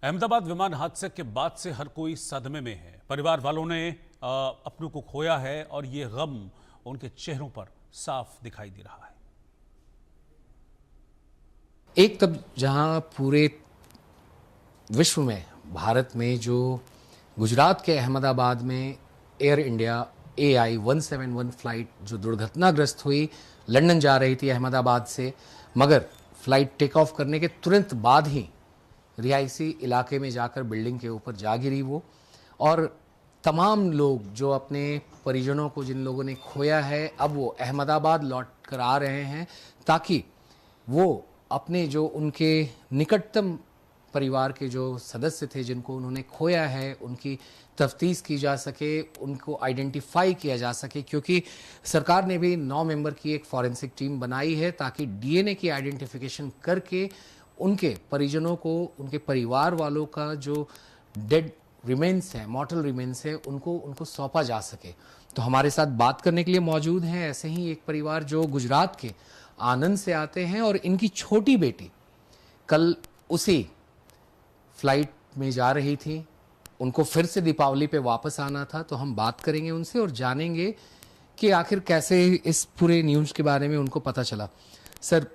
अहमदाबाद विमान हादसे के बाद से हर कोई सदमे में है। परिवार वालों ने अपनों को खोया है और ये गम उनके चेहरों पर साफ दिखाई दे रहा है। एक तब जहां पूरे विश्व में, भारत में जो गुजरात के अहमदाबाद में एयर इंडिया AI-171 फ्लाइट जो दुर्घटनाग्रस्त हुई, लंदन जा रही थी अहमदाबाद से, मगर फ्लाइट टेक ऑफ करने के तुरंत बाद ही रिहायशी इलाके में जाकर बिल्डिंग के ऊपर जा गिरी वो। और तमाम लोग जो अपने परिजनों को, जिन लोगों ने खोया है, अब वो अहमदाबाद लौट कर आ रहे हैं ताकि वो अपने जो उनके निकटतम परिवार के जो सदस्य थे जिनको उन्होंने खोया है, उनकी तफ्तीश की जा सके, उनको आइडेंटिफाई किया जा सके, क्योंकि सरकार ने भी 9 मेंबर की एक फॉरेंसिक टीम बनाई है ताकि DNA की आइडेंटिफिकेशन करके उनके परिजनों को, उनके परिवार वालों का जो डेड रिमेन्स है, मॉर्टल रिमेन्स है, उनको सौंपा जा सके। तो हमारे साथ बात करने के लिए मौजूद हैं ऐसे ही एक परिवार जो गुजरात के आनंद से आते हैं, और इनकी छोटी बेटी कल उसी फ्लाइट में जा रही थी, उनको फिर से दीपावली पे वापस आना था। तो हम बात करेंगे उनसे और जानेंगे कि आखिर कैसे इस पूरे न्यूज़ के बारे में उनको पता चला। सर,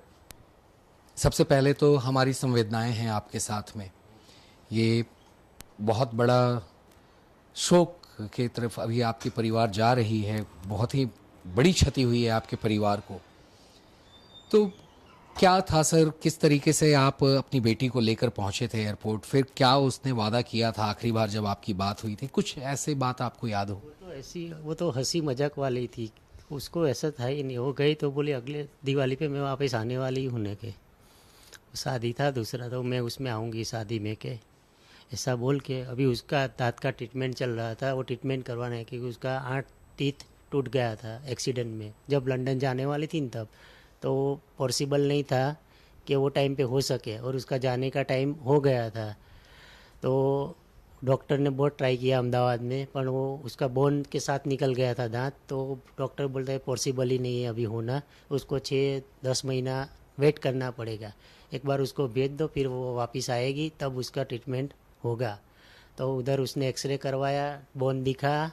सबसे पहले तो हमारी संवेदनाएं हैं आपके साथ में। ये बहुत बड़ा शोक के तरफ अभी आपके परिवार जा रही है, बहुत ही बड़ी क्षति हुई है आपके परिवार को। तो क्या था सर, किस तरीके से आप अपनी बेटी को लेकर पहुंचे थे एयरपोर्ट? फिर क्या उसने वादा किया था आखिरी बार जब आपकी बात हुई थी? कुछ ऐसे बात आपको याद हो? वो तो हंसी मजाक वाली थी, उसको ऐसा था ही नहीं। वो गई तो बोले अगले दिवाली पे मैं वापस आने वाली हूँ ने के, शादी था दूसरा, तो मैं उसमें आऊँगी शादी में के, ऐसा बोल के। अभी उसका दांत का ट्रीटमेंट चल रहा था, वो ट्रीटमेंट करवाना है क्योंकि उसका 8 टीथ टूट गया था एक्सीडेंट में। जब लंदन जाने वाली थी तब तो पॉसिबल नहीं था कि वो टाइम पे हो सके, और उसका जाने का टाइम हो गया था। तो डॉक्टर ने बहुत ट्राई किया अहमदाबाद में, पर वो उसका बोन के साथ निकल गया था दांत। तो डॉक्टर बोलता है पॉसिबल ही नहीं है अभी होना, उसको 6-10 महीना वेट करना पड़ेगा। एक बार उसको भेज दो, फिर वो वापस आएगी तब उसका ट्रीटमेंट होगा। तो उधर उसने एक्सरे करवाया, बोन दिखा,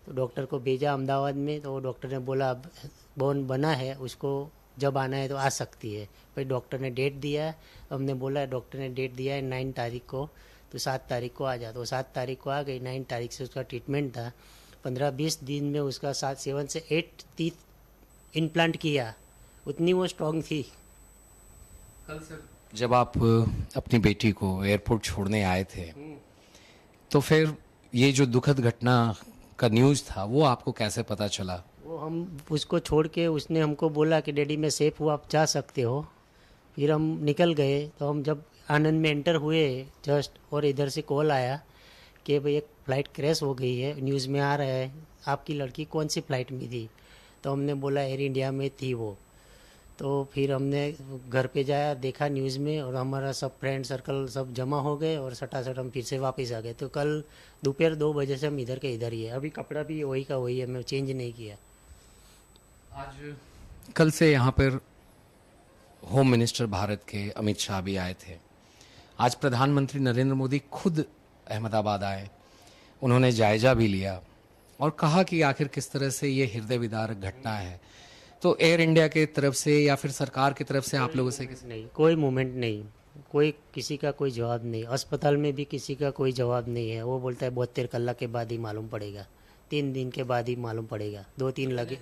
तो डॉक्टर को भेजा अहमदाबाद में। तो डॉक्टर ने बोला अब बोन बना है, उसको जब आना है तो आ सकती है। फिर डॉक्टर ने डेट दिया, हमने बोला डॉक्टर ने डेट दिया है 9 तारीख को, तो 7 तारीख को आ जा। तो 7 तारीख को आ गई, 9 तारीख से उसका ट्रीटमेंट था। 15-20 दिन में उसका 7 से 8 टीथ इम्प्लांट किया, उतनी वो स्ट्रॉन्ग थी। कल सर जब आप अपनी बेटी को एयरपोर्ट छोड़ने आए थे, तो फिर ये जो दुखद घटना का न्यूज़ था वो आपको कैसे पता चला? वो हम उसको छोड़ के, उसने हमको बोला कि डैडी मैं सेफ़ हूँ, आप जा सकते हो। फिर हम निकल गए। तो हम जब आनंद में एंटर हुए जस्ट, और इधर से कॉल आया कि भाई एक फ़्लाइट क्रैश हो गई है, न्यूज़ में आ रहा है। आपकी लड़की कौन सी फ़्लाइट में थी? तो हमने बोला एयर इंडिया में थी वो। तो फिर हमने घर पे जाया, देखा न्यूज़ में, और हमारा सब फ्रेंड सर्कल सब जमा हो गए और सटासट हम फिर से वापस आ गए। तो कल दोपहर 2 बजे से हम इधर के इधर ही है। अभी कपड़ा भी वही का वही है, मैं चेंज नहीं किया। आज कल से यहाँ पर होम मिनिस्टर भारत के अमित शाह भी आए थे। आज प्रधानमंत्री नरेंद्र मोदी खुद अहमदाबाद आए, उन्होंने जायजा भी लिया और कहा कि आखिर किस तरह से ये हृदय विदारक घटना है। तो एयर इंडिया के तरफ से या फिर सरकार की तरफ से आप लोगों से नहीं, कोई मूवमेंट नहीं, कोई किसी का कोई जवाब नहीं। अस्पताल में भी किसी का कोई जवाब नहीं है। वो बोलता है 72 घंटे के बाद ही मालूम पड़ेगा, 3 दिन के बाद ही मालूम पड़ेगा। 2-3 लगे,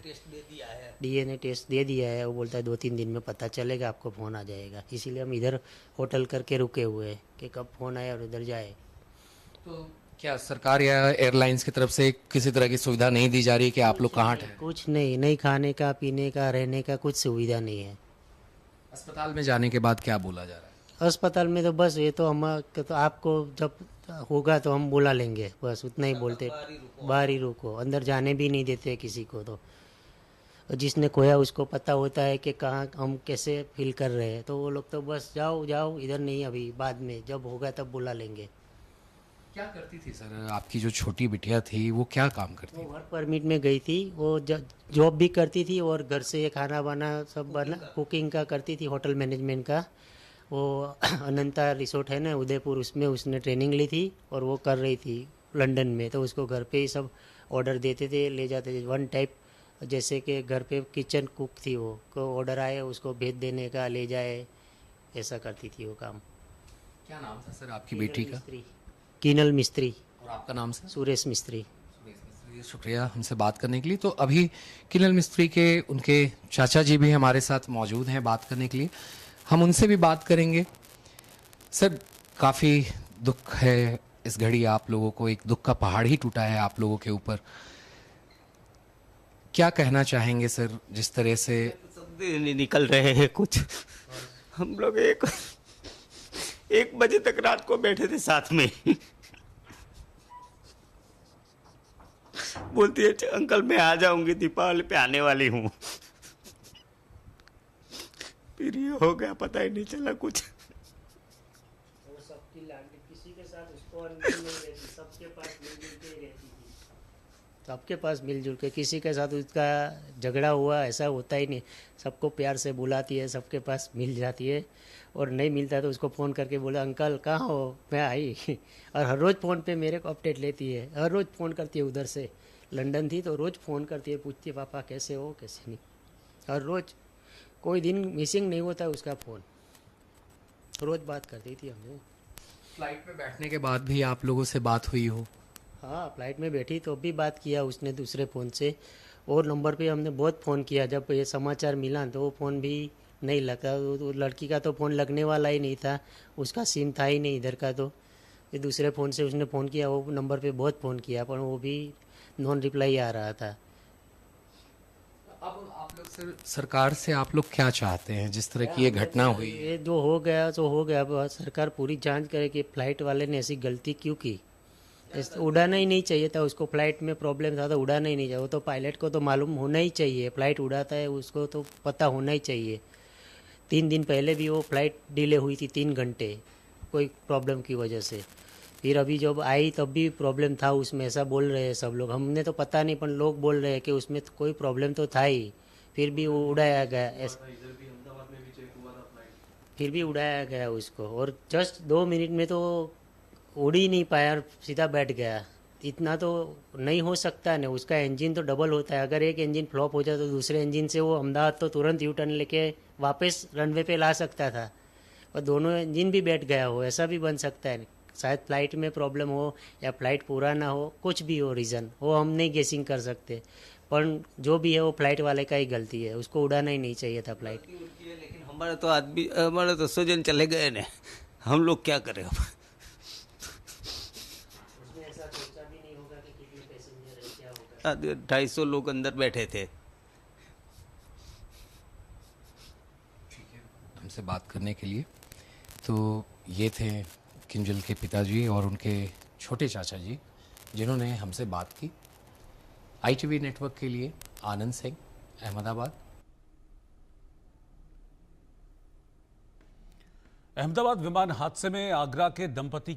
DNA टेस्ट दे दिया है। वो बोलता है 2-3 दिन में पता चलेगा, आपको फ़ोन आ जाएगा। इसीलिए हम इधर होटल करके रुके हुए हैं कि कब फ़ोन आए और उधर जाए। तो क्या सरकार या एयरलाइंस की तरफ से किसी तरह की सुविधा नहीं दी जा रही कि आप लोग कहाँ ठहरे? कुछ नहीं, नहीं खाने का, पीने का, रहने का कुछ सुविधा नहीं है। अस्पताल में जाने के बाद क्या बोला जा रहा है? अस्पताल में तो बस ये तो हम तो आपको जब होगा तो हम बुला लेंगे, बस उतना ही बोलते। बाहर ही रुको, अंदर जाने भी नहीं देते किसी को। तो जिसने खोया उसको पता होता है कि कहाँ हम कैसे फील कर रहे हैं, तो वो लोग तो बस जाओ जाओ, इधर नहीं, अभी बाद में जब होगा तब बुला लेंगे। क्या करती थी सर आपकी जो छोटी बिटिया थी, वो क्या काम करती? वो वर्क परमिट में गई थी, वो जॉब भी करती थी और घर से खाना वाना सब बना, कुकिंग का करती थी, होटल मैनेजमेंट का। वो अनंता रिसोर्ट है ना उदयपुर, उसमें उसने ट्रेनिंग ली थी और वो कर रही थी लंदन में। तो उसको घर पे ही सब ऑर्डर देते थे, ले जाते थे। वन टाइप जैसे कि घर पे किचन कुक थी, वो को ऑर्डर आए उसको भेज देने का, ले जाए, ऐसा करती थी वो काम। क्या नाम था सर आपकी बेटी का? कीनल मिस्त्री। और आपका नाम सर? सुरेश मिस्त्री। शुक्रिया हमसे बात करने के लिए। तो अभी किनल मिस्त्री के उनके चाचा जी भी हमारे साथ मौजूद हैं बात करने के लिए, हम उनसे भी बात करेंगे। सर, काफ़ी दुख है इस घड़ी, आप लोगों को एक दुख का पहाड़ ही टूटा है आप लोगों के ऊपर। क्या कहना चाहेंगे सर, जिस तरह से शब्द नहीं निकल रहे हैं कुछ। हम लोग एक बजे तक रात को बैठे थे साथ में। बोलती है अंकल मैं आ जाऊंगी, दीपावली पे आने वाली हूँ। फिर ये हो गया, पता ही नहीं चला कुछ। सबकी लाडली, किसी के साथ उसको नहीं रहती, सबके पास मिलजुल के ही रहती थी। सबके पास मिलजुल के, किसी के साथ उसका झगड़ा हुआ ऐसा होता ही नहीं। सबको प्यार से बुलाती है, सबके पास मिल जाती है। और नहीं मिलता तो उसको फ़ोन करके बोला अंकल कहाँ हो, मैं आई। और हर रोज़ फ़ोन पे मेरे को अपडेट लेती है, हर रोज़ फ़ोन करती है। उधर से लंदन थी तो रोज़ फ़ोन करती है, पूछती है पापा कैसे हो कैसे नहीं। हर रोज़, कोई दिन मिसिंग नहीं होता उसका फ़ोन, रोज़ बात करती थी हमसे। फ्लाइट में बैठने के बाद भी आप लोगों से बात हुई हो? हाँ, फ्लाइट में बैठी तो भी बात किया उसने दूसरे फ़ोन से। और नंबर पे हमने बहुत फ़ोन किया, जब ये समाचार मिला तो वो फ़ोन भी नहीं लगा। वो लड़की का तो फ़ोन लगने वाला ही नहीं था, उसका सिम था ही नहीं इधर का। तो ये दूसरे फ़ोन से उसने फ़ोन किया, वो नंबर पे बहुत फ़ोन किया पर वो भी नॉन रिप्लाई आ रहा था। अब आप लोग सर, सरकार से आप लोग क्या चाहते हैं जिस तरह की ये घटना हुई? ये जो हो गया तो हो गया, अब सरकार पूरी जांच करे कि फ़्लाइट वाले ने ऐसी गलती क्यों की। उड़ाना ही नहीं चाहिए था उसको, फ्लाइट में प्रॉब्लम था तो उड़ाना ही नहीं चाहिए। वो तो पायलट को तो मालूम होना ही चाहिए, फ़्लाइट उड़ाता है उसको तो पता होना ही चाहिए। 3 दिन पहले भी वो फ़्लाइट डिले हुई थी 3 घंटे कोई प्रॉब्लम की वजह से। फिर अभी जब आई तब भी प्रॉब्लम था उसमें, ऐसा बोल रहे हैं सब लोग। हमने तो पता नहीं, पर लोग बोल रहे हैं कि उसमें तो कोई प्रॉब्लम तो था ही, फिर भी वो उड़ाया गया। फिर भी उड़ाया गया उसको, और जस्ट 2 मिनट में तो उड़ ही नहीं पाया और सीधा बैठ गया। इतना तो नहीं हो सकता है ना, उसका इंजन तो डबल होता है। अगर एक इंजन फ्लॉप हो जाए तो दूसरे इंजन से वो अहमदाबाद तो तुरंत यू टर्न लेके वापस रनवे पे ला सकता था, और दोनों इंजन भी बैठ गया हो, ऐसा भी बन सकता है। शायद फ्लाइट में प्रॉब्लम हो या फ्लाइट पूरा ना हो, कुछ भी हो रीज़न, वो हम नहीं गेसिंग कर सकते। पर जो भी है वो फ्लाइट वाले का ही गलती है, उसको उड़ाना ही नहीं चाहिए था फ्लाइट। लेकिन हमारे तो आदमी, हमारे तो स्वजन चले गए ने, हम लोग क्या करें अब। उसने ऐसा सोचा भी नहीं होगा कि कितने पैसेंजर है, क्या होगा। 250 लोग अंदर बैठे थे। हमसे बात करने के लिए। तो ये थे किंजल के पिताजी और उनके छोटे चाचा जी जिन्होंने हमसे बात की। ITV नेटवर्क के लिए आनंद सिंह, अहमदाबाद। अहमदाबाद विमान हादसे में आगरा के दंपति की